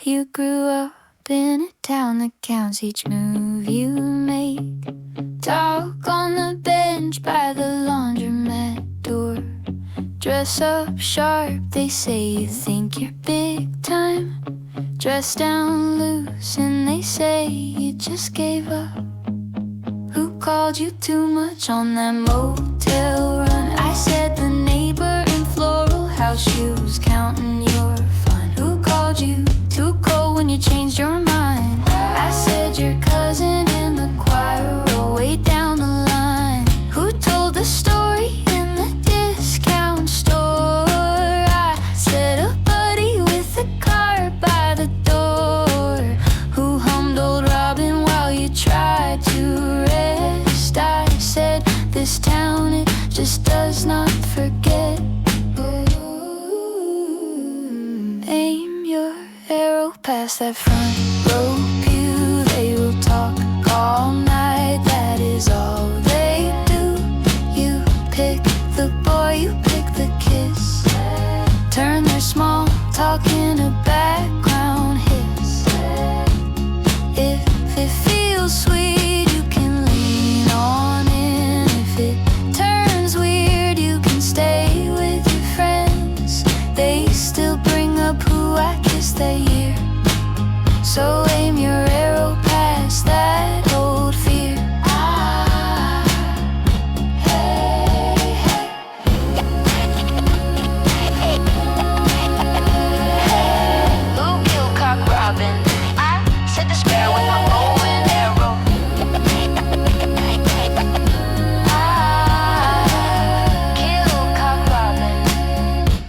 You grew up in a town that counts each move you make. Talk on the bench by the laundromat door. Dress up sharp, they say you think you're big time. Dress down loose and they say you just gave up. Who called you too much on that motel run? I said the neighbor in Floral House shoes counting your fun. Who called you too cold when you changed your mind? I said your cousin in the choir roll way down the line. Who told the story in the discount store? I said a buddy with a car by the door. Who hummed old Robin while you tried to rest? I said this town, it just does not forget. Aim your arrow past that front row pew. They will talk all night, that is all they do. You pick the boy, you pick the kiss. Turn their small talk into background hits. If it feels sweet, you can lean on in. If it turns weird, you can stay with your friends. They still bring up who I kissed that year. So aim your arrow past that old fear. Hey, hey. Who killed Cock Robin? I said the sparrow with my bow and arrow. I killed Cock Robin.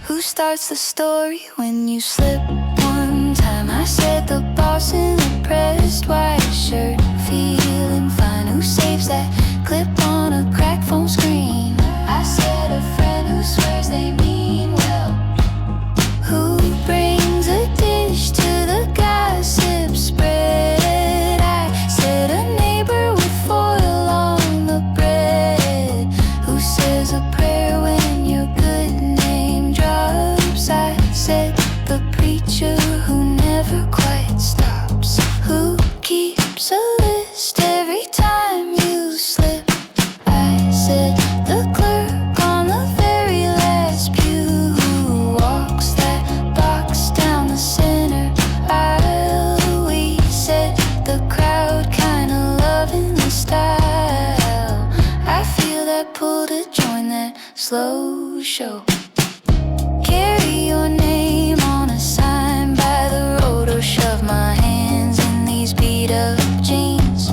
Who starts the story when you slip one time? I said the boss in the pressed white shirt, feeling fine. Who saves that clip on a cracked phone screen? I said a friend who swears they mean well. Who brings a dish to the gossip spread? I said a neighbor with foil on the bread. Who says a prayer when your good name drops? I said the preacher who never quite stops. Who keeps a list every time you slip? I said the clerk on the very last pew. Who walks that box down the center aisle? We said the crowd kinda loving the style. I feel that pull to join that slow show. Carry your name on a sign by the road, or shove my hands in these beat up jeans.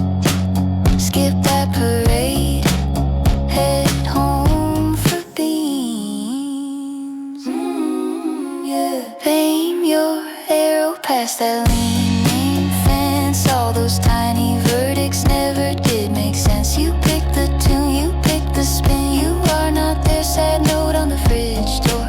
Skip that parade, head home for beans. Yeah. Aim your arrow past that leaning fence. All those tiny verdicts never did make sense. You picked the tune, you picked the spin. You are not there, sad note on the fridge door.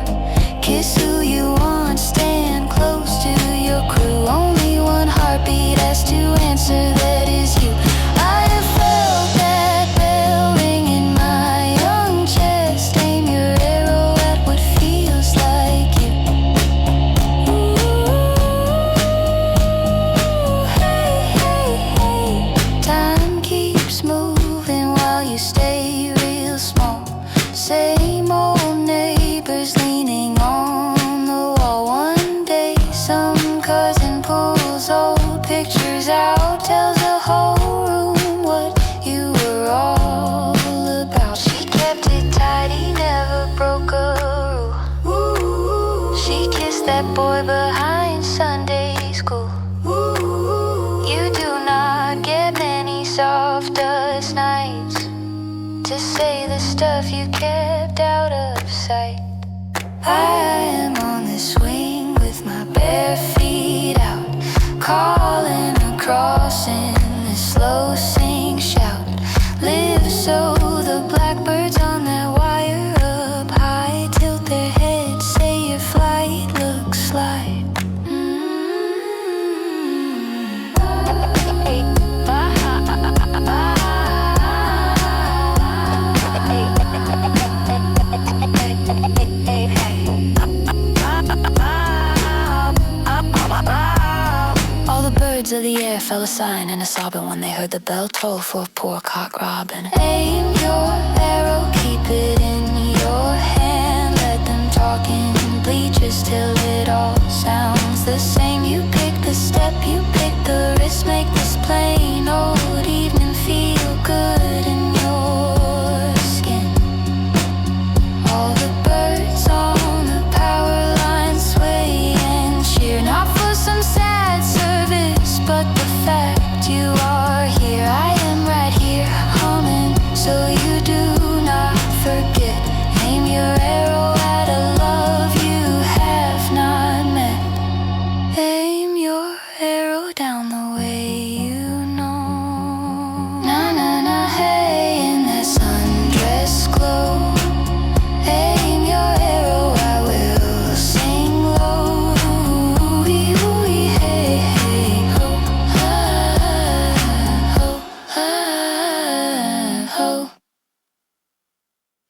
Kiss who you want, stand close to your crew. Only one heartbeat has to answer, that is you. I have felt that bell ring in my young chest. Aim your arrow at what feels like you. Ooh, hey, hey, hey. Time keeps moving while you stay real small. Same old neighbors leaning on the wall. One day some cousin pulls old pictures out, tells the whole room what you were all about. She kept it tidy, never broke a rule. Ooh, she kissed that boy behind Sunday school. Ooh, you do not get many soft dust nights to say the stuff you kept out of sight. I am on this swing with my bare feet out, calling across in this slow sing shout. Live so the blackbirds on that wire up high tilt their heads, say your flight looks like. birds of the air fell a sighing and a sobbing when they heard the bell toll for poor cock robin. Aim your arrow, keep it in your hand. Let them talk in bleachers till it all sounds the same. You pick the step, you pick the risk, make this plain. Old evening